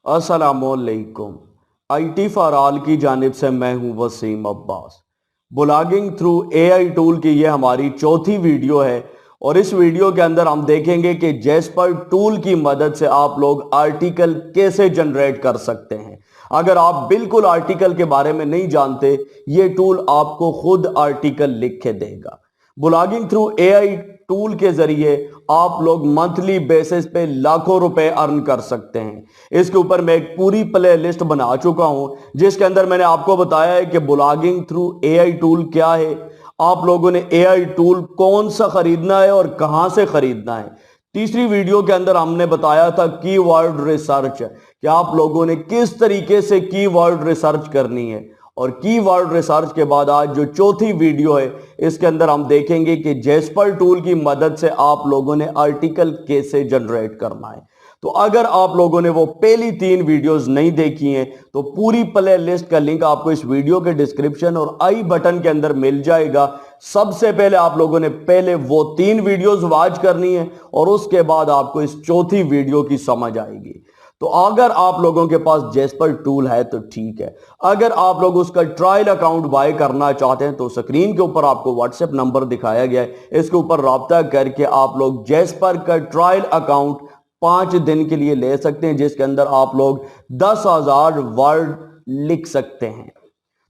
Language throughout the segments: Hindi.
अस्सलामुअलैकुम। IT फॉर ऑल की जानिब से मैं हूं Wasim Abbas. Blogging through AI tool की ये हमारी चौथी वीडियो है और इस वीडियो के अंदर हम देखेंगे कि जैस्पर टूल की मदद से आप लोग आर्टिकल कैसे जनरेट कर सकते हैं। अगर आप बिल्कुल आर्टिकल के बारे में नहीं जानते, ये टूल आपको खुद आर्टिकल लिख के देगा। ब्लॉगिंग थ्रू AI टूल के जरिए आप लोग मंथली बेसिस पे लाखों रुपए अर्न कर सकते हैं। इसके ऊपर मैं एक पूरी प्ले लिस्ट बना चुका हूं जिसके अंदर मैंने आपको बताया है कि ब्लॉगिंग थ्रू AI टूल क्या है, आप लोगों ने AI टूल कौन सा खरीदना है और कहां से खरीदना है। तीसरी वीडियो के अंदर हमने बताया था कीवर्ड रिसर्च, कि आप लोगों ने किस तरीके से कीवर्ड रिसर्च करनी है। और कीवर्ड रिसर्च के बाद आज जो चौथी वीडियो है, इसके अंदर हम देखेंगे कि जैस्पर टूल की मदद से आप लोगों ने आर्टिकल कैसे जनरेट करना है। तो अगर आप लोगों ने वो पहली 3 वीडियोस नहीं देखी हैं तो पूरी प्ले लिस्ट का लिंक आपको इस वीडियो के डिस्क्रिप्शन और आई बटन के अंदर मिल जाएगा। सबसे पहले आप लोगों ने पहले वो 3 वीडियोस वॉच करनी है और उसके बाद आपको इस चौथी वीडियो की समझ आएगी। तो अगर आप लोगों के पास जैस्पर टूल है तो ठीक है, अगर आप लोग उसका ट्रायल अकाउंट बाय करना चाहते हैं तो स्क्रीन के ऊपर आपको व्हाट्सएप नंबर दिखाया गया है, इसके ऊपर राब्ता करके आप लोग जैस्पर का ट्रायल अकाउंट 5 दिन के लिए ले सकते हैं, जिसके अंदर आप लोग 10,000 वर्ड लिख सकते हैं।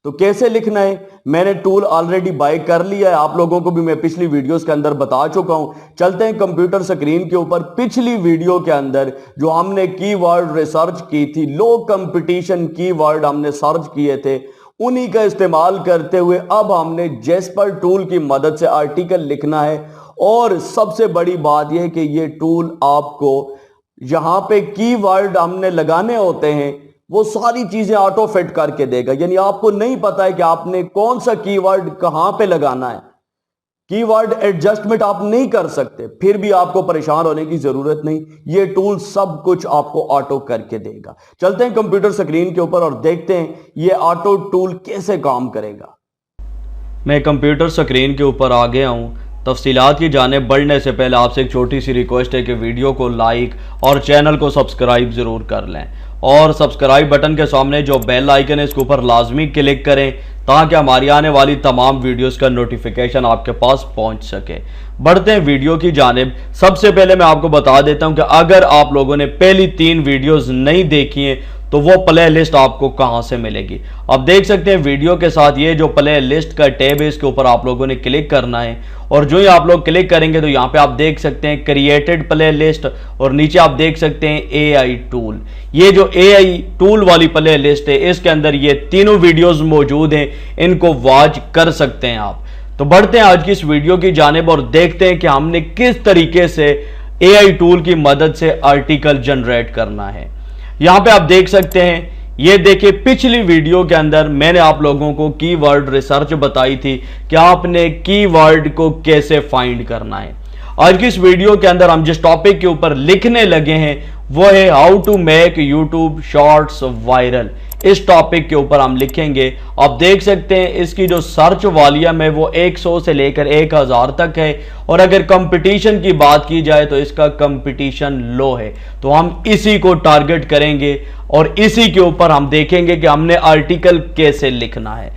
तो कैसे लिखना है, मैंने टूल ऑलरेडी बाय कर लिया है, आप लोगों को भी मैं पिछली वीडियोस के अंदर बता चुका हूं। चलते हैं कंप्यूटर स्क्रीन के ऊपर। पिछली वीडियो के अंदर जो हमने कीवर्ड रिसर्च की थी, लो कंपटीशन कीवर्ड हमने सर्च किए थे, उन्हीं का इस्तेमाल करते हुए अब हमने जैस्पर टूल की मदद से आर्टिकल लिखना है। और सबसे बड़ी बात यह कि ये टूल आपको यहां पे कीवर्ड हमने लगाने होते हैं, वो सारी चीजें ऑटो फिट करके देगा। यानी आपको नहीं पता है कि आपने कौन सा कीवर्ड कहां पे लगाना है, कीवर्ड एडजस्टमेंट आप नहीं कर सकते, फिर भी आपको परेशान होने की जरूरत नहीं, ये टूल सब कुछ आपको ऑटो करके देगा। चलते हैं कंप्यूटर स्क्रीन के ऊपर और देखते हैं ये ऑटो टूल कैसे काम करेगा। मैं कंप्यूटर स्क्रीन के ऊपर आ गया हूँ। तफसीलात की जानिब बढ़ने से पहले आपसे एक छोटी सी रिक्वेस्ट है कि वीडियो को लाइक और चैनल को सब्सक्राइब ज़रूर कर लें और सब्सक्राइब बटन के सामने जो बेल आइकन है इसके ऊपर लाजमी क्लिक करें ताकि हमारी आने वाली तमाम वीडियोस का नोटिफिकेशन आपके पास पहुंच सके। बढ़ते हैं वीडियो की जानिब। सबसे पहले मैं आपको बता देता हूं कि अगर आप लोगों ने पहली 3 वीडियोस नहीं देखी हैं तो वो प्ले लिस्ट आपको कहां से मिलेगी। आप देख सकते हैं वीडियो के साथ ये जो प्ले लिस्ट का टैब है इसके ऊपर आप लोगों ने क्लिक करना है और जो ही आप लोग क्लिक करेंगे तो यहाँ पे आप देख सकते हैं क्रिएटेड प्ले लिस्ट और नीचे आप देख सकते हैं AI टूल। ये जो AI टूल वाली प्ले लिस्ट है इसके अंदर ये तीनों वीडियोस मौजूद हैं, इनको वॉच कर सकते हैं आप। तो बढ़ते हैं आज की इस वीडियो की जानिब और देखते हैं कि हमने किस तरीके से AI टूल की मदद से आर्टिकल जनरेट करना है। यहां पे आप देख सकते हैं, ये देखिए पिछली वीडियो के अंदर मैंने आप लोगों को कीवर्ड रिसर्च बताई थी कि आपने कीवर्ड को कैसे फाइंड करना है। आज की इस वीडियो के अंदर हम जिस टॉपिक के ऊपर लिखने लगे हैं वो है how to make YouTube shorts viral. इस टॉपिक के ऊपर हम लिखेंगे। आप देख सकते हैं इसकी जो सर्च वॉल्यूम है वो 100 से लेकर 1000 तक है और अगर कंपटीशन की बात की जाए तो इसका कंपटीशन लो है। तो हम इसी को टारगेट करेंगे और इसी के ऊपर हम देखेंगे कि हमने आर्टिकल कैसे लिखना है।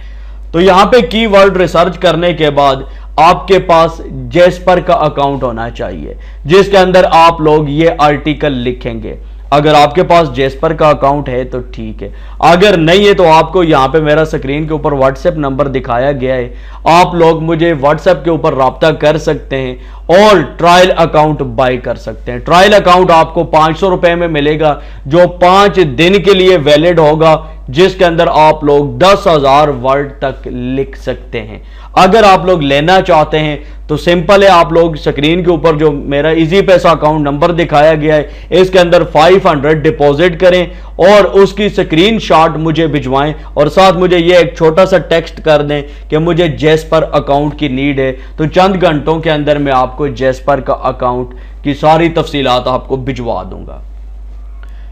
तो यहां पे कीवर्ड रिसर्च करने के बाद आपके पास जैस्पर का अकाउंट होना चाहिए जिसके अंदर आप लोग ये आर्टिकल लिखेंगे। अगर आपके पास जैस्पर का अकाउंट है तो ठीक है, अगर नहीं है तो आपको यहां पे मेरा स्क्रीन के ऊपर व्हाट्सएप नंबर दिखाया गया है, आप लोग मुझे व्हाट्सएप के ऊपर राब्ता कर सकते हैं और ट्रायल अकाउंट बाय कर सकते हैं। ट्रायल अकाउंट आपको 500 रुपए में मिलेगा जो 5 दिन के लिए वैलिड होगा, जिसके अंदर आप लोग 10,000 वर्ड तक लिख सकते हैं। अगर आप लोग लेना चाहते हैं तो सिंपल है, आप लोग स्क्रीन के ऊपर जो मेरा इजी पैसा अकाउंट नंबर दिखाया गया है इसके अंदर 500 डिपॉजिट करें और उसकी स्क्रीनशॉट मुझे भिजवाएं और साथ मुझे ये एक छोटा सा टेक्स्ट कर दें कि मुझे जैस्पर अकाउंट की नीड है। तो चंद घंटों के अंदर मैं आपको जैस्पर का अकाउंट की सारी तफसीलात आपको भिजवा दूंगा।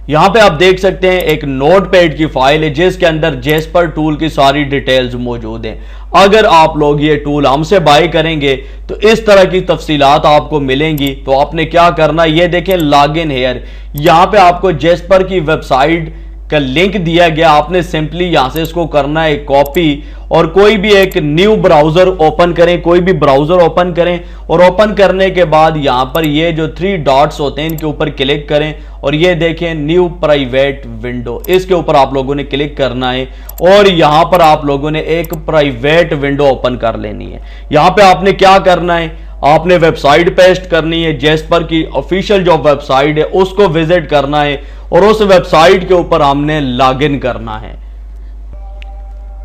यहां पे आप देख सकते हैं एक नोटपैड की फाइल है जिसके अंदर जेस्पर टूल की सारी डिटेल्स मौजूद हैं। अगर आप लोग ये टूल हमसे बाय करेंगे तो इस तरह की तफसीलात आपको मिलेंगी। तो आपने क्या करना, ये देखें लॉग इन हेयर, यहां पे आपको जेस्पर की वेबसाइट का लिंक दिया गया। आपने सिंपली यहां से इसको करना है कॉपी और कोई भी एक न्यू ब्राउजर ओपन करें, कोई भी ब्राउजर ओपन करें और ओपन करने के बाद यहां पर ये जो 3 डॉट्स होते हैं इनके ऊपर क्लिक करें और ये देखें न्यू प्राइवेट विंडो, इसके ऊपर आप लोगों ने क्लिक करना है और यहां पर आप लोगों ने एक प्राइवेट विंडो ओपन कर लेनी है। यहां पे आपने क्या करना है, आपने वेबसाइट पेस्ट करनी है, जेस्पर की ऑफिशियल जो वेबसाइट है उसको विजिट करना है और उस वेबसाइट के ऊपर हमने लॉग इन करना है।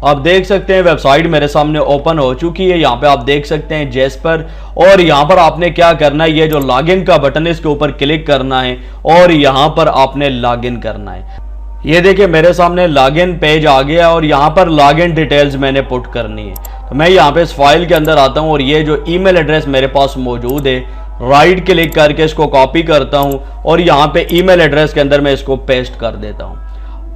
आप देख सकते हैं वेबसाइट मेरे सामने ओपन हो चुकी है। यहां पे आप देख सकते हैं जेस्पर और यहां पर आपने क्या करना है, ये जो लॉग इन का बटन है इसके ऊपर क्लिक करना है और यहां पर आपने लॉग इन करना है। ये देखिए मेरे सामने लॉग इन पेज आ गया और यहां पर लॉग इन डिटेल्स मैंने पुट करनी है। तो मैं यहां पे इस फाइल के अंदर आता हूं और ये जो ईमेल एड्रेस मेरे पास मौजूद है, राइट क्लिक करके इसको कॉपी करता हूं और यहां पे ईमेल एड्रेस के अंदर मैं इसको पेस्ट कर देता हूं।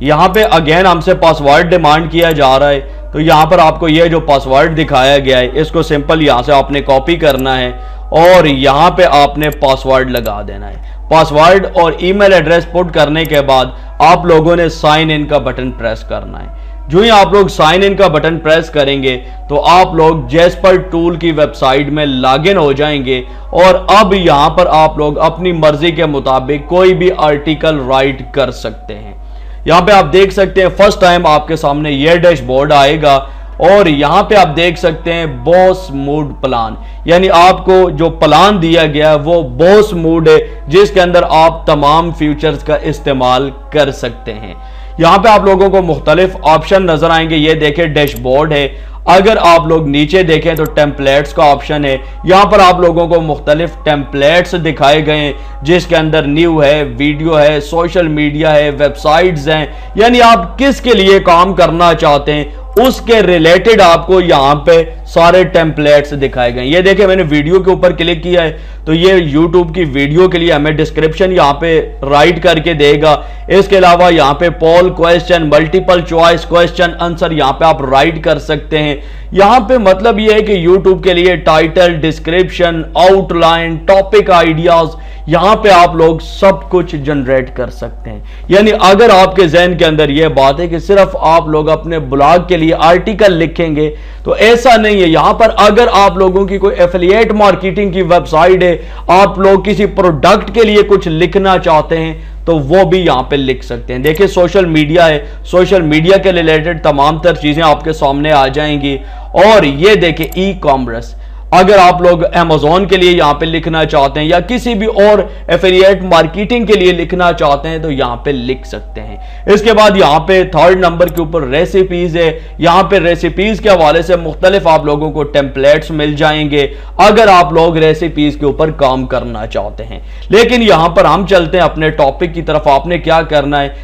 यहां पे अगेन हमसे पासवर्ड डिमांड किया जा रहा है, तो यहां पर आपको ये जो पासवर्ड दिखाया गया है इसको सिंपल यहां से आपने कॉपी करना है और यहां पे आपने पासवर्ड लगा देना है। पासवर्ड और ईमेल एड्रेस पुट करने के बाद आप लोगों ने साइन इन का बटन प्रेस करना है। जो ही आप लोग साइन इन का बटन प्रेस करेंगे तो आप लोग जेस्पर टूल की वेबसाइट में लॉग इन हो जाएंगे और अब यहां पर आप लोग अपनी मर्जी के मुताबिक कोई भी आर्टिकल राइट कर सकते हैं। यहां पे आप देख सकते हैं फर्स्ट टाइम आपके सामने यह डैशबोर्ड आएगा और यहां पे आप देख सकते हैं बॉस मूड प्लान, यानी आपको जो प्लान दिया गया है वो बॉस मूड है जिसके अंदर आप तमाम फीचर्स का इस्तेमाल कर सकते हैं। यहां पे आप लोगों को मुख्तलिफ ऑप्शन नजर आएंगे। ये देखें डैशबोर्ड है, अगर आप लोग नीचे देखें तो टेम्पलेट्स का ऑप्शन है। यहां पर आप लोगों को मुख्तलिफ टेम्पलेट्स दिखाए गए हैं जिसके अंदर न्यू है, वीडियो है, सोशल मीडिया है, वेबसाइट्स हैं, यानी आप किसके लिए काम करना चाहते हैं उसके रिलेटेड आपको यहां पे सारे टेम्पलेट्स दिखाए गए। ये देखिए मैंने वीडियो के ऊपर क्लिक किया है तो ये YouTube की वीडियो के लिए हमें डिस्क्रिप्शन यहां पे राइट करके देगा। इसके अलावा यहां पे poll question, multiple choice question answer यहां पे आप राइट कर सकते हैं। यहां पे मतलब ये है कि YouTube के लिए title, description, outline, topic ideas यहां पे आप लोग सब कुछ जनरेट कर सकते हैं। यानी अगर आपके जहन के अंदर यह बात है कि सिर्फ आप लोग अपने ब्लॉग के लिए आर्टिकल लिखेंगे तो ऐसा नहीं है। यहां पर अगर आप लोगों की कोई एफिलिएट मार्केटिंग की वेबसाइट है, आप लोग किसी प्रोडक्ट के लिए कुछ लिखना चाहते हैं तो वो भी यहां पे लिख सकते हैं। देखिए सोशल मीडिया है, सोशल मीडिया के रिलेटेड तमाम तर चीजें आपके सामने आ जाएंगी। और ये देखिए ई कॉमर्स, अगर आप लोग Amazon के लिए यहां पे लिखना चाहते हैं या किसी भी और एफिलिएट मार्केटिंग के लिए लिखना चाहते हैं तो यहां पे लिख सकते हैं। इसके बाद यहां पे थर्ड नंबर के ऊपर रेसिपीज है। यहां पे रेसिपीज के हवाले से मुख्तलिफ आप लोगों को टेम्पलेट्स मिल जाएंगे अगर आप लोग रेसिपीज के ऊपर काम करना चाहते हैं। लेकिन यहां पर हम चलते हैं अपने टॉपिक की तरफ। आपने क्या करना है,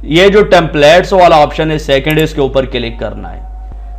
ये जो टेम्पलेट्स वाला ऑप्शन है सेकेंड, इसके ऊपर क्लिक करना है।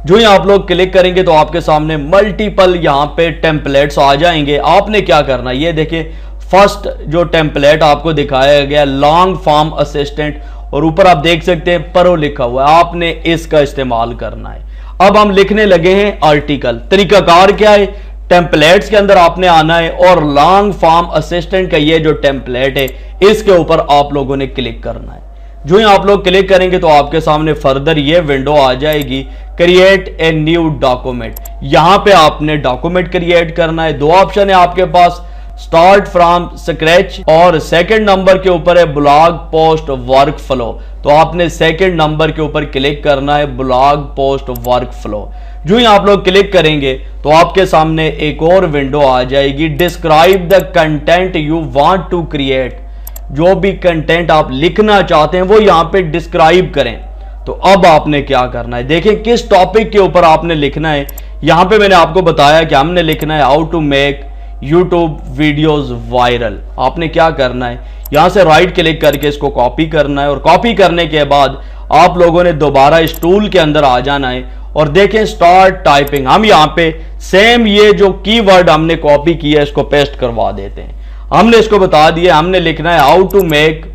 जो ही आप लोग क्लिक करेंगे तो आपके सामने मल्टीपल यहां पे टेम्पलेट्स आ जाएंगे। आपने क्या करना है, ये देखिए फर्स्ट जो टेम्पलेट आपको दिखाया गया लॉन्ग फॉर्म असिस्टेंट और ऊपर आप देख सकते हैं परो लिखा हुआ है, आपने इसका इस्तेमाल करना है। अब हम लिखने लगे हैं आर्टिकल। तरीकाकार क्या है, टेम्पलेट्स के अंदर आपने आना है और लॉन्ग फॉर्म असिस्टेंट का ये जो टेम्पलेट है इसके ऊपर आप लोगों ने क्लिक करना है। जो ही आप लोग क्लिक करेंगे तो आपके सामने फर्दर ये विंडो आ जाएगी, क्रिएट ए न्यू डॉक्यूमेंट। यहां पे आपने डॉक्यूमेंट क्रिएट करना है। दो ऑप्शन है आपके पास, स्टार्ट फ्रॉम स्क्रैच और सेकंड नंबर के ऊपर है ब्लॉग पोस्ट वर्क फ्लो। तो आपने सेकंड नंबर के ऊपर क्लिक करना है ब्लॉग पोस्ट वर्क फ्लो। जो ही आप लोग क्लिक करेंगे तो आपके सामने एक और विंडो आ जाएगी, describe the content you want to create. जो भी कंटेंट आप लिखना चाहते हैं वो यहां पे डिस्क्राइब करें। तो अब आपने क्या करना है, देखें किस टॉपिक के ऊपर आपने लिखना है। यहां पे मैंने आपको बताया कि हमने लिखना है how to make YouTube videos viral. आपने क्या करना है, यहां से राइट क्लिक करके इसको कॉपी करना है और कॉपी करने के बाद आप लोगों ने दोबारा इस टूल के अंदर आ जाना है और देखें स्टार्ट टाइपिंग। हम यहां पे सेम ये जो कीवर्ड हमने कॉपी किया इसको पेस्ट करवा देते हैं। हमने इसको बता दिया, हमने लिखना है how to make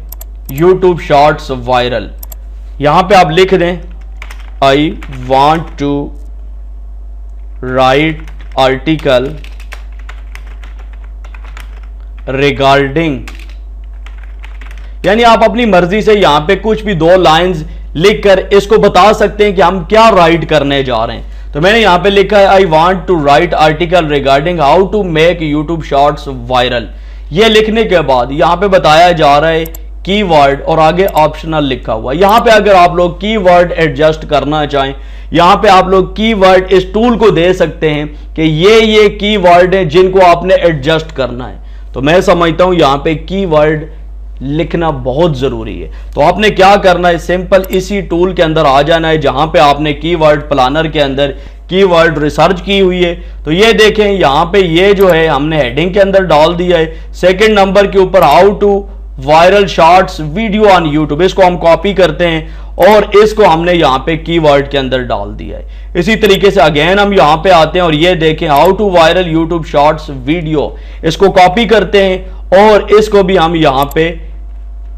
YouTube shorts viral. यहां पे आप लिख दें I want to write article regarding, यानी आप अपनी मर्जी से यहां पे कुछ भी 2 लाइंस लिखकर इसको बता सकते हैं कि हम क्या राइट करने जा रहे हैं। तो मैंने यहां पे लिखा है I want to write article regarding how to make YouTube shorts viral. ये लिखने के बाद यहां पे बताया जा रहा है कीवर्ड और आगे ऑप्शनल लिखा हुआ। यहां पे अगर आप लोग कीवर्ड एडजस्ट करना चाहें, यहां पे आप लोग कीवर्ड इस टूल को दे सकते हैं कि ये कीवर्ड हैं जिनको आपने एडजस्ट करना है। तो मैं समझता हूं यहां पे कीवर्ड लिखना बहुत जरूरी है। तो आपने क्या करना है, सिंपल इसी टूल के अंदर आ जाना है जहां पे आपने कीवर्ड प्लानर के अंदर कीवर्ड रिसर्च की हुई है। तो ये देखें यहां पे ये जो है हमने हेडिंग के अंदर डाल दिया है। सेकंड नंबर के ऊपर how to viral shorts video on YouTube, इसको हम कॉपी करते हैं और इसको हमने यहां पे कीवर्ड के अंदर डाल दिया है। इसी तरीके से अगेन हम यहां पे आते हैं और ये देखें how to viral YouTube shorts video, इसको कॉपी करते हैं और इसको भी हम यहां पे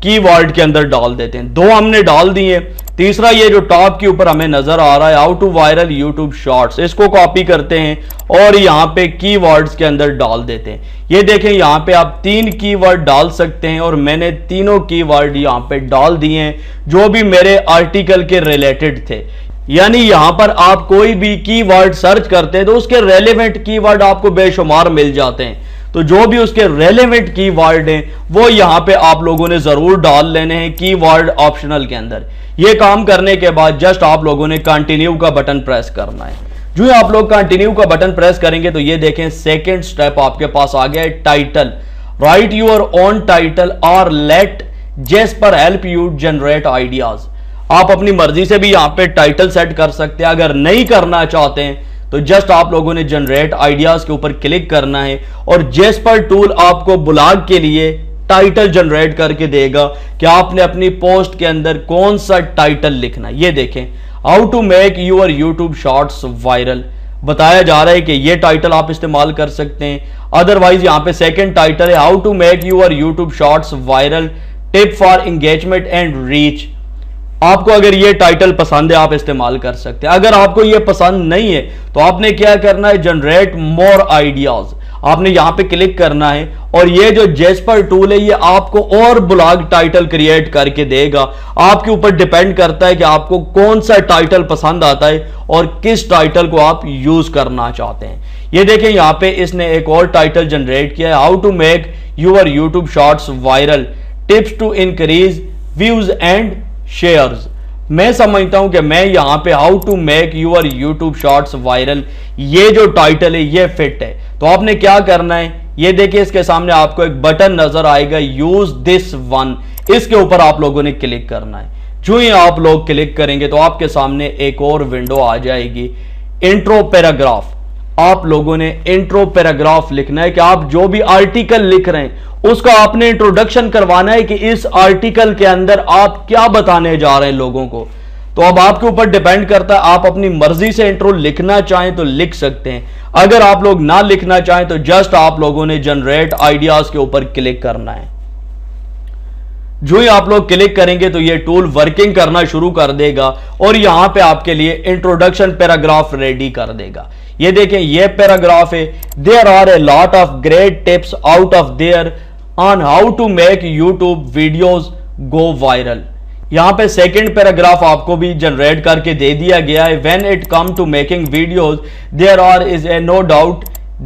कीवर्ड के अंदर डाल देते हैं। 2 हमने डाल दिए। तीसरा ये जो टॉप के ऊपर हमें नजर आ रहा है how to viral YouTube shorts, इसको कॉपी करते हैं और यहां पे कीवर्ड्स के अंदर डाल देते हैं। ये देखें यहां पे आप 3 कीवर्ड डाल सकते हैं और मैंने तीनों कीवर्ड यहां पे डाल दिए हैं जो भी मेरे आर्टिकल के रिलेटेड थे। यानी यहां पर आप कोई भी कीवर्ड सर्च करते हैं तो उसके रेलेवेंट कीवर्ड आपको बेशुमार मिल जाते हैं। तो जो भी उसके रेलेवेंट कीवर्ड हैं वो यहां पे आप लोगों ने जरूर डाल लेने हैं कीवर्ड ऑप्शनल के अंदर। ये काम करने के बाद जस्ट आप लोगों ने कंटिन्यू का बटन प्रेस करना है। जो आप लोग कंटिन्यू का बटन प्रेस करेंगे तो ये देखें सेकंड स्टेप आपके पास आ गया है, title. Write your own title और let Jasper help you generate ideas. आप अपनी मर्जी से भी यहां पे टाइटल सेट कर सकते हैं। अगर नहीं करना चाहते हैं तो जस्ट आप लोगों ने जनरेट आइडियाज के ऊपर क्लिक करना है और जेस्पर टूल आपको ब्लॉग के लिए टाइटल जनरेट करके देगा कि आपने अपनी पोस्ट के अंदर कौन सा टाइटल लिखना है। ये देखें how to make your YouTube shorts viral, बताया जा रहा है कि ये टाइटल आप इस्तेमाल कर सकते हैं। अदरवाइज यहां पे सेकंड टाइटल है how to make your YouTube shorts viral tip for engagement and reach. आपको अगर ये टाइटल पसंद है आप इस्तेमाल कर सकते हैं। अगर आपको ये पसंद नहीं है तो आपने क्या करना है, जनरेट मोर आइडियाज, आपने यहां पे क्लिक करना है और ये जो जेस्पर टूल है ये आपको और ब्लॉग टाइटल क्रिएट करके देगा। आपके ऊपर डिपेंड करता है कि आपको कौन सा टाइटल पसंद आता है और किस टाइटल को आप यूज करना चाहते हैं। ये देखें यहां पे इसने एक और टाइटल जनरेट किया है how to make your YouTube shorts viral tips to increase views and shares. मैं समझता हूं कि मैं यहां पे how to make your YouTube shorts viral, ये जो टाइटल है ये फिट है। तो आपने क्या करना है, ये देखिए इसके सामने आपको एक बटन नजर आएगा यूज दिस वन, इसके ऊपर आप लोगों ने क्लिक करना है। जो ही आप लोग क्लिक करेंगे तो आपके सामने एक और विंडो आ जाएगी, इंट्रो पैराग्राफ। आप लोगों ने इंट्रो पैराग्राफ लिखना है कि आप जो भी आर्टिकल लिख रहे हैं उसका आपने इंट्रोडक्शन करवाना है कि इस आर्टिकल के अंदर आप क्या बताने जा रहे हैं लोगों को। तो अब आपके ऊपर डिपेंड करता है, आप अपनी मर्जी से इंट्रो लिखना चाहें तो लिख सकते हैं, अगर आप लोग ना लिखना चाहें तो जस्ट आप लोगों ने जनरेट आइडियाज के ऊपर क्लिक करना है। जो ही आप लोग क्लिक करेंगे तो ये टूल वर्किंग करना शुरू कर देगा और यहां पे आपके लिए इंट्रोडक्शन पैराग्राफ रेडी कर देगा। ये देखें ये पैराग्राफ है, there are a lot of great tips out of there on how to make YouTube videos go viral. यहां पे सेकंड पैराग्राफ आपको भी जनरेट करके दे दिया गया है, when it come to making videos there are is a no doubt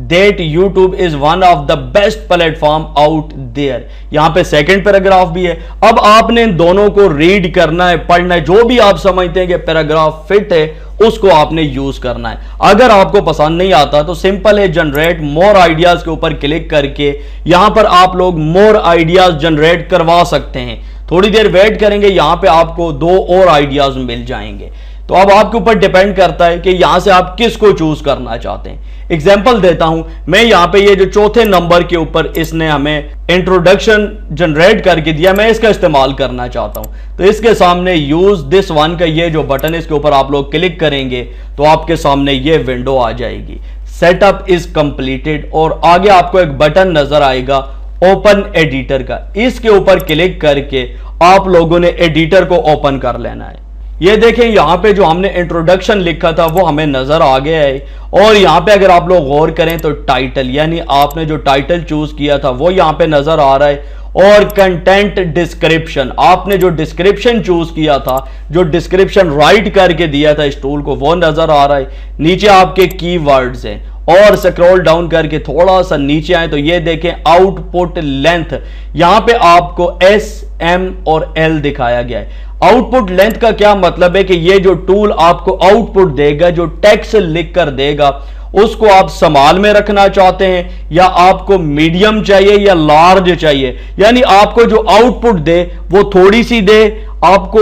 that YouTube is one of the best platform out there। यहां पे सेकंड पैराग्राफ भी है। अब आपने इन दोनों को रीड करना है, पढ़ना है, जो भी आप समझते हैं कि पैराग्राफ फिट है उसको आपने यूज करना है। अगर आपको पसंद नहीं आता तो सिंपल है, जनरेट मोर आइडियाज के ऊपर क्लिक करके यहां पर आप लोग मोर आइडियाज जनरेट करवा सकते हैं। थोड़ी देर वेट करेंगे, यहां पे आपको 2 और आइडियाज मिल जाएंगे। तो अब आपके ऊपर डिपेंड करता है कि यहां से आप किसको चूज करना चाहते हैं। एग्जाम्पल देता हूं, मैं यहां पे ये जो चौथे नंबर के ऊपर इसने हमें इंट्रोडक्शन जनरेट करके दिया, मैं इसका इस्तेमाल करना चाहता हूं। तो इसके सामने यूज दिस वन का ये जो बटन है इसके ऊपर आप लोग क्लिक करेंगे तो आपके सामने ये विंडो आ जाएगी, सेटअप इज कंप्लीटेड, और आगे आपको एक बटन नजर आएगा ओपन एडिटर का। इसके ऊपर क्लिक करके आप लोगों ने एडिटर को ओपन कर लेना है। ये देखें यहां पे जो हमने इंट्रोडक्शन लिखा था वो हमें नजर आ गया है, और यहां पे अगर आप लोग गौर करें तो टाइटल, यानी आपने जो टाइटल चूज किया था वो यहां पे नजर आ रहा है, और कंटेंट डिस्क्रिप्शन, आपने जो डिस्क्रिप्शन चूज किया था, जो डिस्क्रिप्शन राइट करके दिया था इस टूल को, वो नजर आ रहा है। नीचे आपके कीवर्ड्स हैं, और स्क्रॉल डाउन करके थोड़ा सा नीचे आए तो ये देखें आउटपुट लेंथ, यहां पे आपको S, M और L दिखाया गया है। आउटपुट लेंथ का क्या मतलब है कि ये जो टूल आपको आउटपुट देगा, जो टेक्स्ट लिख कर देगा, उसको आप संभाल में रखना चाहते हैं, या आपको मीडियम चाहिए या लार्ज चाहिए, यानी आपको जो आउटपुट दे वो थोड़ी सी दे, आपको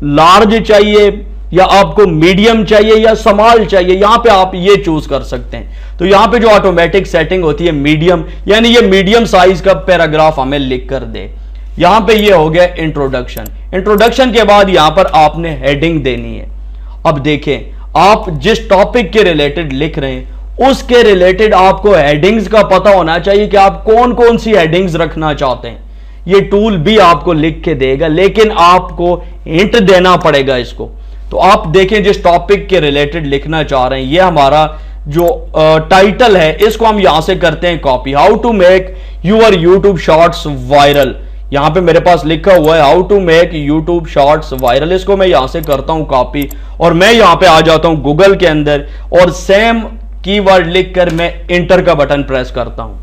लार्ज चाहिए या आपको मीडियम चाहिए या स्मॉल चाहिए, यहां पे आप ये चूज कर सकते हैं। तो यहां पे जो ऑटोमेटिक सेटिंग होती है मीडियम, यानी ये मीडियम साइज का पैराग्राफ हमें लिख कर दे। यहां पे ये हो गया इंट्रोडक्शन। इंट्रोडक्शन के बाद यहां पर आपने हेडिंग देनी है। अब देखें, आप जिस टॉपिक के रिलेटेड लिख रहे हैं उसके रिलेटेड आपको हेडिंग्स का पता होना चाहिए कि आप कौन कौन सी हेडिंग्स रखना चाहते हैं। ये टूल भी आपको लिख के देगा, लेकिन आपको हिंट देना पड़ेगा इसको। तो आप देखें जिस टॉपिक के रिलेटेड लिखना चाह रहे हैं, ये हमारा जो टाइटल है इसको हम यहां से करते हैं copy. How to make your YouTube shorts viral, यहां पे मेरे पास लिखा हुआ है how to make YouTube shorts viral, इसको मैं यहां से करता हूं कॉपी, और मैं यहां पे आ जाता हूं गूगल के अंदर, और सेम कीवर्ड लिखकर मैं इंटर का बटन प्रेस करता हूं।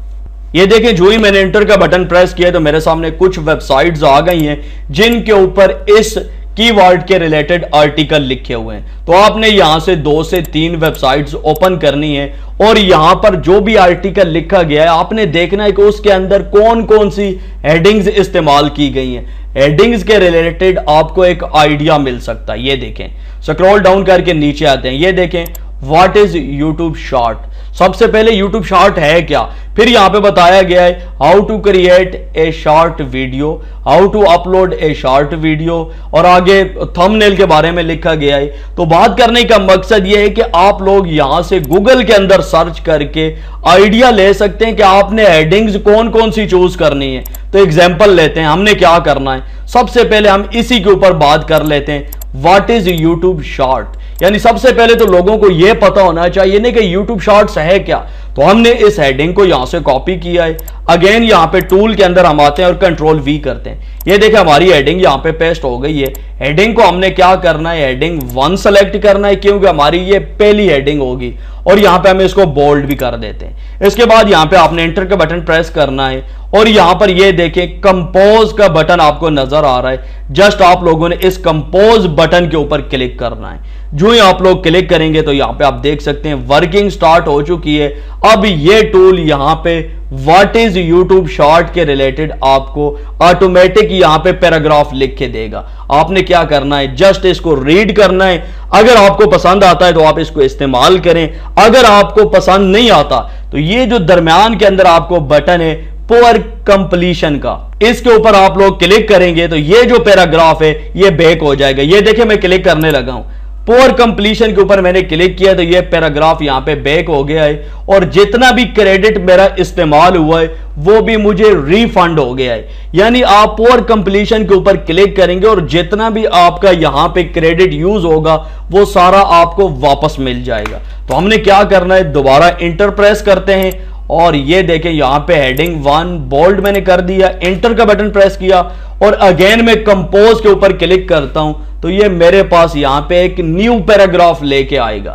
ये देखें जो ही मैंने इंटर का बटन प्रेस किया तो मेरे सामने कुछ वेबसाइट्स आ गई हैं जिनके ऊपर इस कीवर्ड के रिलेटेड आर्टिकल लिखे हुए हैं। तो आपने यहां से 2 से 3 वेबसाइट्स ओपन करनी है, और यहां पर जो भी आर्टिकल लिखा गया है आपने देखना है कि उसके अंदर कौन कौन सी हेडिंग्स इस्तेमाल की गई हैं। हेडिंग्स के रिलेटेड आपको एक आइडिया मिल सकता है। ये देखें, स्क्रॉल डाउन करके नीचे आते हैं, ये देखें व्हाट इज यूट्यूब शॉर्ट। सबसे पहले यूट्यूब शॉर्ट है क्या, फिर यहां पे बताया गया है how to create a short video, how to upload a short video, और आगे थंबनेल के बारे में लिखा गया है। तो बात करने का मकसद यह है कि आप लोग यहां से गूगल के अंदर सर्च करके आइडिया ले सकते हैं कि आपने हेडिंग्स कौन कौन सी चूज करनी है। तो एग्जाम्पल लेते हैं, हमने क्या करना है। सबसे पहले हम इसी के ऊपर बात कर लेते हैं, व्हाट इज यूट्यूब शॉर्ट, यानी सबसे पहले तो लोगों को यह पता होना चाहिए ना कि यूट्यूब शॉर्ट्स है क्या। तो हमने इस हेडिंग को यहां से कॉपी किया है। अगेन यहां पे टूल के अंदर हम आते हैं और कंट्रोल V करते हैं। ये देखिए हमारी हेडिंग यहां पे पेस्ट हो गई है। हेडिंग को हमने क्या करना है, हेडिंग 1 सेलेक्ट करना है, क्योंकि हमारी ये पहली हेडिंग होगी, और यहां पे हम इसको बोल्ड भी कर देते हैं। इसके बाद यहां पे आपने एंटर का बटन प्रेस करना है, और यहां पर ये देखें कंपोज का बटन आपको नजर आ रहा है। जस्ट आप लोगों ने इस कंपोज बटन के ऊपर क्लिक करना है। जो ही आप लोग क्लिक करेंगे तो यहां पे आप देख सकते हैं वर्किंग स्टार्ट हो चुकी है। अब ये टूल यहां पे व्हाट इज यूट्यूब शॉर्ट के रिलेटेड आपको ऑटोमेटिक यहां पे पैराग्राफ लिख के देगा। आपने क्या करना है, जस्ट इसको रीड करना है। अगर आपको पसंद आता है तो आप इसको इस्तेमाल करें, अगर आपको पसंद नहीं आता तो ये जो दरमियान के अंदर आपको बटन है पुअर कंप्लीशन का, इसके ऊपर आप लोग क्लिक करेंगे तो ये जो पैराग्राफ है ये बैक हो जाएगा। ये देखिए मैं क्लिक करने लगा हूं, पुअर कंप्लीशन के ऊपर मैंने क्लिक किया तो ये पैराग्राफ यहां पे बैक हो गया है, और जितना भी क्रेडिट मेरा इस्तेमाल हुआ है वो भी मुझे रिफंड हो गया है। यानी आप पुअर कंप्लीशन के ऊपर क्लिक करेंगे और जितना भी आपका यहां पे क्रेडिट यूज होगा वो सारा आपको वापस मिल जाएगा। तो हमने क्या करना है, दोबारा इंटर प्रेस करते हैं, और ये देखें यहां पे हेडिंग 1 बोल्ड मैंने कर दिया, इंटर का बटन प्रेस किया, और अगेन मैं कंपोज के ऊपर क्लिक करता हूं तो ये मेरे पास यहां पे एक न्यू पैराग्राफ लेके आएगा।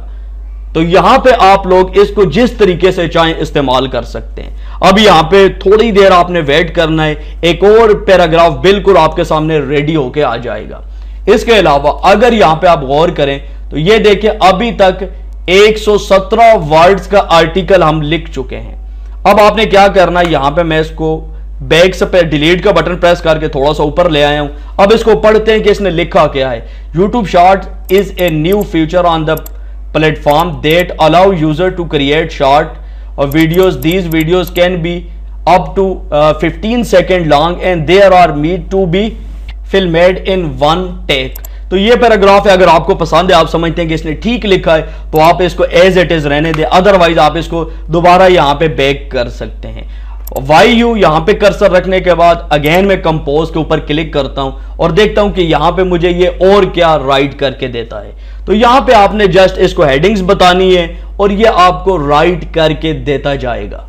तो यहां पे आप लोग इसको जिस तरीके से चाहें इस्तेमाल कर सकते हैं। अब यहां पे थोड़ी देर आपने वेट करना है, एक और पैराग्राफ बिल्कुल आपके सामने रेडी होके आ जाएगा। इसके अलावा अगर यहां पे आप गौर करें तो ये देखिए अभी तक 117 वर्ड्स का आर्टिकल हम लिख चुके हैं। अब आपने क्या करना है, यहां पे मैं इसको बैक से डिलीट का बटन प्रेस करके थोड़ा सा ऊपर ले आया हूं। अब इसको पढ़ते हैं कि इसने लिखा क्या है। YouTube Short is a new feature on the platform that allow user to create short videos. These videos can be up to 15 second long and there are meant to be filmed in 1 take. तो ये पैराग्राफ है, अगर आपको पसंद है, आप समझते हैं कि इसने ठीक लिखा है, तो आप इसको एज इट इज रहने दें, अदरवाइज आप इसको दोबारा यहां पे बैक कर सकते हैं। वाई यू यहां पे कर्सर रखने के बाद अगेन मैं कंपोज के ऊपर क्लिक करता हूं और देखता हूं कि यहां पे मुझे ये और क्या राइट करके देता है। तो यहां पे आपने जस्ट इसको हेडिंग्स बतानी है और ये आपको राइट करके देता जाएगा।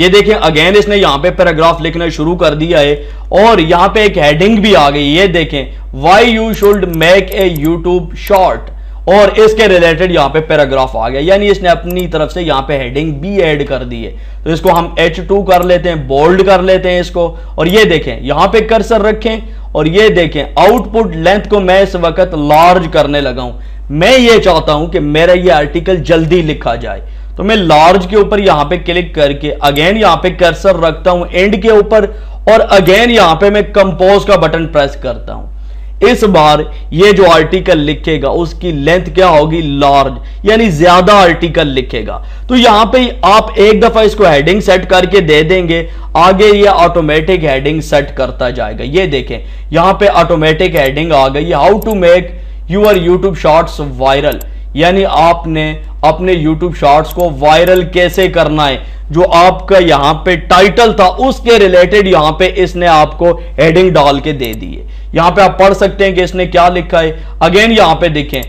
ये देखें अगेन इसने यहां पे पैराग्राफ लिखना शुरू कर दिया है और यहां पे एक हेडिंग भी आ गई। ये देखें why you should make a YouTube short और इसके रिलेटेड यहां पे पैराग्राफ आ गया, यानी इसने अपनी तरफ से यहां पे हेडिंग भी ऐड कर दी है। तो इसको हम H2 कर लेते हैं, बोल्ड कर लेते हैं इसको और ये देखें यहां पे कर्सर रखें और ये देखें आउटपुट लेंथ को मैं इस वक्त लार्ज करने लगा हूं। मैं ये चाहता हूं कि मेरा ये आर्टिकल जल्दी लिखा जाए, तो मैं लार्ज के ऊपर यहां पे क्लिक करके अगेन यहां पे कर्सर रखता हूं एंड के ऊपर और अगेन यहां पे मैं कंपोज का बटन प्रेस करता हूं। इस बार ये जो आर्टिकल लिखेगा उसकी लेंथ क्या होगी, लार्ज, यानी ज्यादा आर्टिकल लिखेगा। तो यहां पे आप एक दफा इसको हेडिंग सेट करके दे देंगे, आगे ये ऑटोमेटिक हेडिंग सेट करता जाएगा। ये देखें यहां पे ऑटोमेटिक हेडिंग आ गई, how to make your YouTube shorts viral, यानी आपने अपने YouTube शॉर्ट्स को वायरल कैसे करना है। जो आपका यहां पे टाइटल था उसके रिलेटेड यहां पे इसने आपको हेडिंग डाल के दे दी है। यहां पे आप पढ़ सकते हैं कि इसने क्या लिखा है। अगेन यहां पे देखें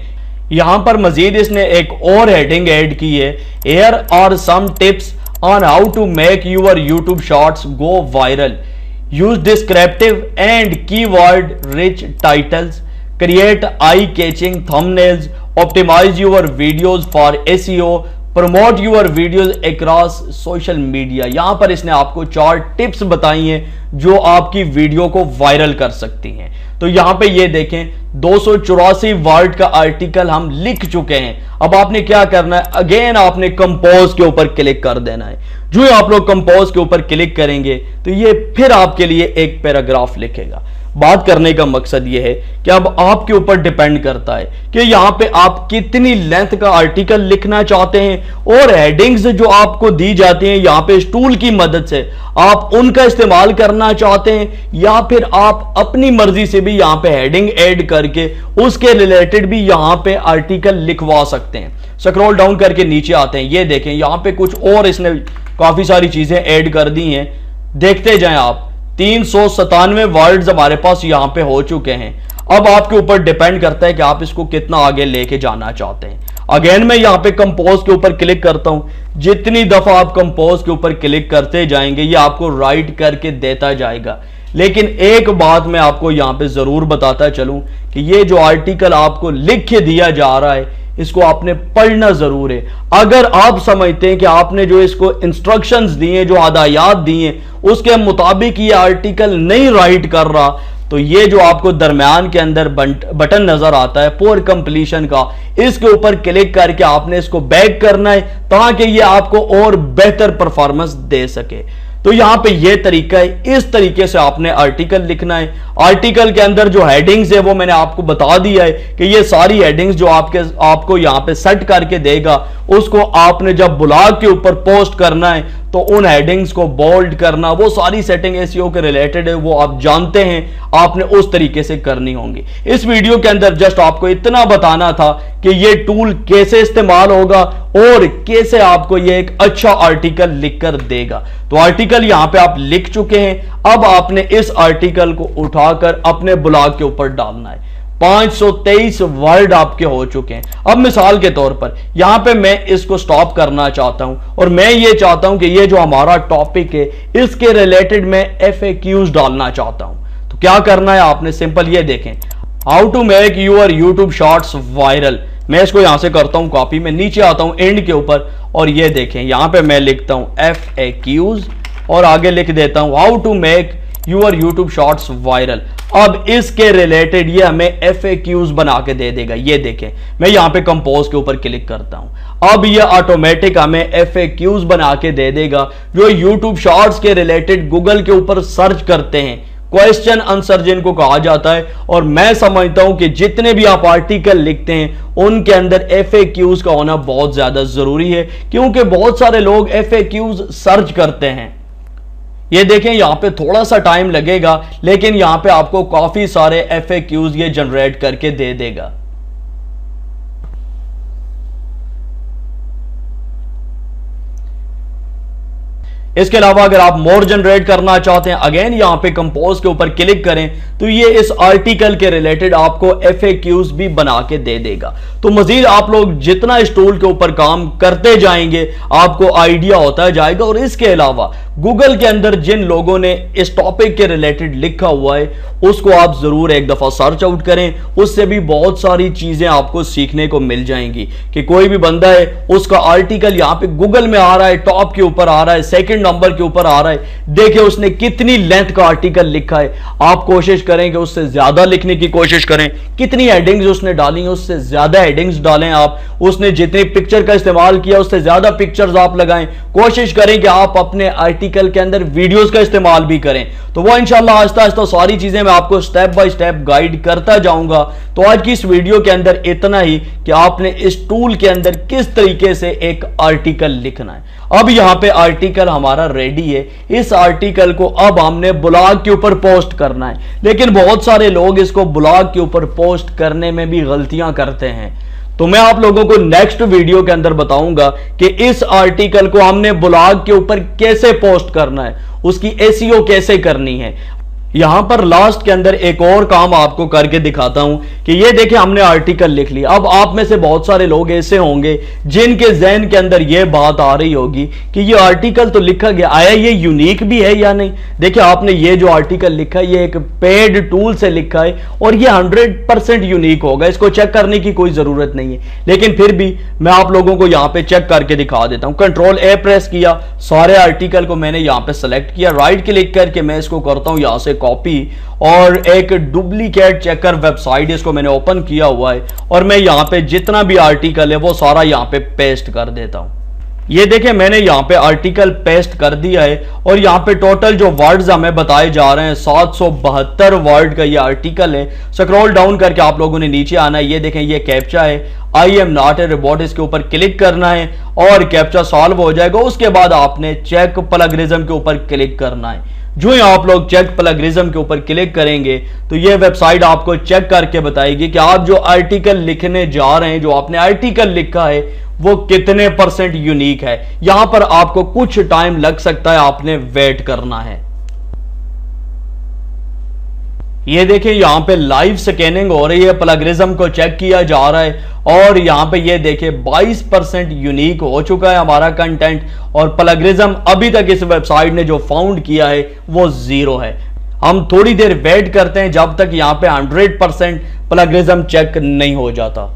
यहां पर मजीद इसने एक और हेडिंग ऐड की है, here are some tips on how to make your YouTube shorts go viral, use descriptive and keyword rich titles, create eye-catching thumbnails, optimize your videos for SEO, promote your videos across social media। यहां पर इसने आपको 4 टिप्स बताई हैं जो आपकी वीडियो को वायरल कर सकती हैं। तो यहां पे ये देखें 284 वर्ड का आर्टिकल हम लिख चुके हैं। अब आपने क्या करना है, अगेन आपने कंपोज के ऊपर क्लिक कर देना है। जो आप लोग कंपोज के ऊपर क्लिक करेंगे तो ये फिर आपके लिए एक पैराग्राफ लिखेगा। बात करने का मकसद यह है कि अब आपके ऊपर डिपेंड करता है कि यहां पे आप कितनी लेंथ का आर्टिकल लिखना चाहते हैं और हेडिंग्स जो आपको दी जाती हैं यहां पे इस टूल की मदद से आप उनका इस्तेमाल करना चाहते हैं या फिर आप अपनी मर्जी से भी यहां पे हेडिंग ऐड करके उसके रिलेटेड भी यहां पे आर्टिकल लिखवा सकते हैं। स्क्रॉल डाउन करके नीचे आते हैं, ये देखें यहां पे कुछ और इसने काफी सारी चीजें ऐड कर दी हैं। देखते जाएं आप, 397 वर्ड्स हमारे पास यहां पे हो चुके हैं। अब आपके ऊपर डिपेंड करता है कि आप इसको कितना आगे लेके जाना चाहते हैं। अगेन मैं यहां पे कंपोज के ऊपर क्लिक करता हूं। जितनी दफा आप कंपोज के ऊपर क्लिक करते जाएंगे ये आपको राइट करके देता जाएगा। लेकिन एक बात मैं आपको यहां पे जरूर बताता चलूं कि ये जो आर्टिकल आपको लिख के दिया जा रहा है इसको आपने पढ़ना जरूर है। अगर आप समझते हैं कि आपने जो इसको इंस्ट्रक्शंस दिए, जो हदायत दिए, उसके मुताबिक ये आर्टिकल नहीं राइट कर रहा, तो ये जो आपको दरमियान के अंदर बटन नजर आता है फॉर कंप्लीशन का, इसके ऊपर क्लिक करके आपने इसको बैक करना है ताकि ये आपको और बेहतर परफॉर्मेंस दे सके। तो यहां पे ये तरीका है, इस तरीके से आपने आर्टिकल लिखना है। आर्टिकल के अंदर जो हेडिंग्स है वो मैंने आपको बता दिया है कि ये सारी हेडिंग्स जो आपको यहां पे सेट करके देगा, उसको आपने जब ब्लॉग के ऊपर पोस्ट करना है तो उन हेडिंग्स को बोल्ड करना, वो सारी सेटिंग एसईओ के रिलेटेड है, वो आप जानते हैं, आपने उस तरीके से करनी होंगी। इस वीडियो के अंदर जस्ट आपको इतना बताना था कि ये टूल कैसे इस्तेमाल होगा और कैसे आपको ये एक अच्छा आर्टिकल लिखकर देगा। तो आर्टिकल यहां पे आप लिख चुके हैं, अब आपने इस आर्टिकल को उठाकर अपने ब्लॉग के ऊपर डालना है। 523 वर्ड आपके हो चुके हैं। अब मिसाल के तौर पर यहां पे मैं इसको स्टॉप करना चाहता हूं और मैं ये चाहता हूं कि ये जो हमारा टॉपिक है इसके रिलेटेड मैं FAQs डालना चाहता हूं। तो क्या करना है आपने, सिंपल ये देखें, how to make your YouTube shorts viral. मैं इसको यहां से करता हूं कॉपी, मैं नीचे आता हूं एंड के ऊपर और ये देखें यहां पे मैं लिखता हूं FAQs और आगे लिख देता हूं how to make your YouTube shorts viral. अब इसके रिलेटेड ये हमें FAQs बना के दे देगा। ये देखें मैं यहां पे कंपोज के ऊपर क्लिक करता हूं, अब ये ऑटोमेटिक हमें FAQs बना के दे देगा जो यूट्यूब शॉर्ट्स के रिलेटेड गूगल के ऊपर सर्च करते हैं, क्वेश्चन आंसर जिनको कहा जाता है। और मैं समझता हूं कि जितने भी आप आर्टिकल लिखते हैं उनके अंदर FAQs का होना बहुत ज्यादा जरूरी है, क्योंकि बहुत सारे लोग FAQs सर्च करते हैं। ये देखें यहां पे थोड़ा सा टाइम लगेगा लेकिन यहां पे आपको काफी सारे FAQs ये जनरेट करके दे देगा। इसके अलावा अगर आप मोर जनरेट करना चाहते हैं, अगेन यहां पे कंपोज के ऊपर क्लिक करें तो ये इस आर्टिकल के रिलेटेड आपको FAQs भी बना के दे देगा। तो मजीद आप लोग जितना इस टूल के ऊपर काम करते जाएंगे आपको आइडिया होता जाएगा। और इसके अलावा गूगल के अंदर जिन लोगों ने इस टॉपिक के रिलेटेड लिखा हुआ है उसको आप जरूर एक दफा सर्च आउट करें, उससे भी बहुत सारी चीजें आपको सीखने को मिल जाएंगी कि कोई भी बंदा है उसका आर्टिकल यहां पे गूगल में आ रहा है, टॉप के ऊपर आ रहा है, सेकंड नंबर के ऊपर आ रहा है, देखिए उसने कितनी लेंथ का आर्टिकल लिखा है। आप कोशिश करें कि उससे ज्यादा लिखने की कोशिश करें, कितनी हेडिंग्स उसने डाली हैं उससे ज्यादा हेडिंग्स डालें आप, उसने जितनी पिक्चर का इस्तेमाल किया उससे ज्यादा पिक्चर्स आप लगाएं। कोशिश करें कि आप अपने आर्टिकल के अंदर वीडियोस का इस्तेमाल भी करें। तो वो इंशाल्लाह आहिस्ता आहिस्ता सारी चीजें मैं आपको स्टेप बाय स्टेप गाइड करता जाऊंगा। तो आज की इस वीडियो के अंदर इतना ही कि आपने इस टूल के अंदर किस तरीके से एक आर्टिकल लिखना है। अब यहां पे आर्टिकल हमारा रेडी है, इस आर्टिकल को अब हमने ब्लॉग के ऊपर पोस्ट करना है। लेकिन बहुत सारे लोग इसको ब्लॉग के ऊपर पोस्ट करने में भी गलतियां करते हैं। तो मैं आप लोगों को नेक्स्ट वीडियो के अंदर बताऊंगा कि इस आर्टिकल को हमने ब्लॉग के ऊपर कैसे पोस्ट करना है, उसकी SEO कैसे करनी है। यहां पर लास्ट के अंदर एक और काम आपको करके दिखाता हूं कि ये देखिए हमने आर्टिकल लिख लिया। अब आप में से बहुत सारे लोग ऐसे होंगे जिनके जहन के अंदर ये बात आ रही होगी कि ये आर्टिकल तो लिखा गया, आया ये यूनिक भी है या नहीं। देखिए आपने ये जो आर्टिकल लिखा है ये एक पेड टूल से लिखा है और ये 100% यूनिक होगा, इसको चेक करने की कोई जरूरत नहीं है। लेकिन फिर भी मैं आप लोगों को यहां पे चेक करके दिखा देता हूं। Ctrl+A प्रेस किया, सारे आर्टिकल को मैंने यहां पे सेलेक्ट किया, राइट क्लिक करके मैं इसको करता हूं यहां से कॉपी और एक डुप्लीकेट चेकर वेबसाइट इसको मैंने ओपन किया हुआ है और मैं यहां पे जितना भी आर्टिकल है वो सारा यहां पे पेस्ट कर देता हूं। ये देखें मैंने यहां पे आर्टिकल पेस्ट कर दिया है और यहां पे टोटल जो वर्ड्स हमें बताए जा रहे हैं 772 वर्ड का ये आर्टिकल है। स्क्रॉल डाउन करके आप लोगों ने नीचे आना है, ये देखें ये कैप्चा है, I am not a robot, इसके ऊपर क्लिक करना है और कैप्चा सॉल्व हो जाएगा। उसके बाद आपने चेक प्लगरिज्म के ऊपर क्लिक करना है। जो ही आप लोग चेक प्लगरिज्म के ऊपर क्लिक करेंगे तो ये वेबसाइट आपको चेक करके बताएगी कि आप जो आर्टिकल लिखने जा रहे हैं, जो आपने आर्टिकल लिखा है वो कितने % यूनिक है। यहां पर आपको कुछ टाइम लग सकता है, आपने वेट करना है। ये देखिए यहां पे लाइव स्कैनिंग हो रही है, प्लगरिज्म को चेक किया जा रहा है और यहां पे ये देखिए 22% यूनिक हो चुका है हमारा कंटेंट और प्लगरिज्म अभी तक इस वेबसाइट ने जो फाउंड किया है वो 0 है। हम थोड़ी देर वेट करते हैं जब तक यहां पे 100% प्लगरिज्म चेक नहीं हो जाता।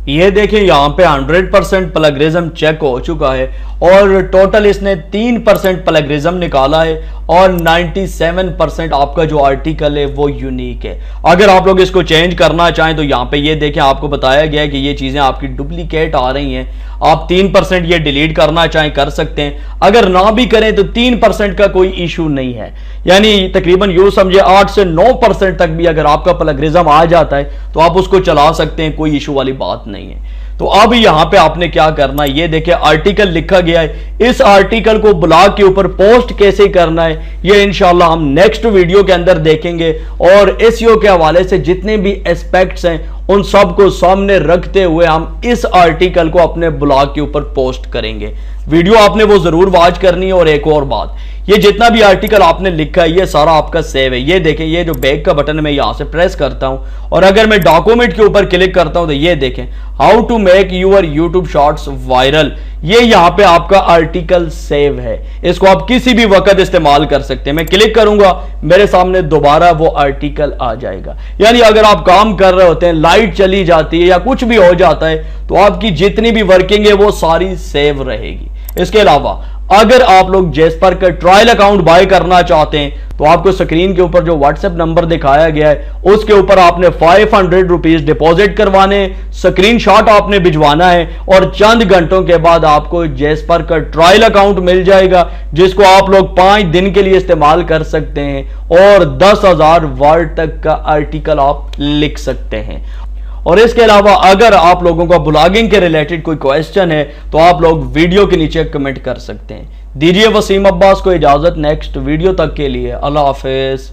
ये देखिए यहां पे 100% प्लगरिज्म चेक हो चुका है और टोटल इसने 3% प्लगरिज्म निकाला है और 97% आपका जो आर्टिकल है वो यूनिक है। अगर आप लोग इसको चेंज करना चाहें तो यहाँ पे ये देखें आपको बताया गया है कि ये चीजें आपकी डुप्लीकेट आ रही हैं। आप 3% ये डिलीट करना चाहें कर सकते हैं, अगर ना भी करें तो 3% का कोई इशू नहीं है। यानी तकरीबन यूं समझे 8 से 9% तक भी अगर आपका प्लगरिज्म आ जाता है तो आप उसको चला सकते हैं, कोई इशू वाली बात नहीं है। तो अब यहां पे आपने क्या करना है, ये देखिए आर्टिकल लिखा गया है, इस आर्टिकल को ब्लॉग के ऊपर पोस्ट कैसे करना है ये इंशाल्लाह हम नेक्स्ट वीडियो के अंदर देखेंगे और SEO के हवाले से जितने भी एस्पेक्ट्स हैं उन सब को सामने रखते हुए हम इस आर्टिकल को अपने ब्लॉग के ऊपर पोस्ट करेंगे। वीडियो आपने वो जरूर वॉच करनी है। और एक और बात, ये जितना भी आर्टिकल आपने लिखा है ये सारा आपका सेव है। ये देखें ये जो बैक का बटन मैं यहां से प्रेस करता हूं और अगर मैं डॉक्यूमेंट के ऊपर क्लिक करता हूं तो ये देखें how to make your YouTube shorts viral, ये यहां पे आपका आर्टिकल सेव है। इसको आप किसी भी वक्त इस्तेमाल कर सकते हैं। मैं क्लिक करूंगा मेरे सामने दोबारा वो आर्टिकल आ जाएगा। यानी अगर आप काम कर रहे होते हैं, लाइट चली जाती है या कुछ भी हो जाता है तो आपकी जितनी भी वर्किंग है वो सारी सेव रहेगी। इसके अलावा अगर आप लोग जेस्पर का ट्रायल अकाउंट बाय करना चाहते हैं तो आपको स्क्रीन के ऊपर जो व्हाट्सएप नंबर दिखाया गया है उसके ऊपर आपने 500 रुपीज डिपॉजिट करवाने, स्क्रीनशॉट आपने भिजवाना है और चंद घंटों के बाद आपको जेस्पर का ट्रायल अकाउंट मिल जाएगा जिसको आप लोग 5 दिन के लिए इस्तेमाल कर सकते हैं और 10,000 वर्ड तक का आर्टिकल आप लिख सकते हैं। और इसके अलावा अगर आप लोगों का ब्लॉगिंग के रिलेटेड कोई क्वेश्चन है तो आप लोग वीडियो के नीचे कमेंट कर सकते हैं। दीजिए वसीम अब्बास को इजाजत, नेक्स्ट वीडियो तक के लिए अल्लाह हाफिज।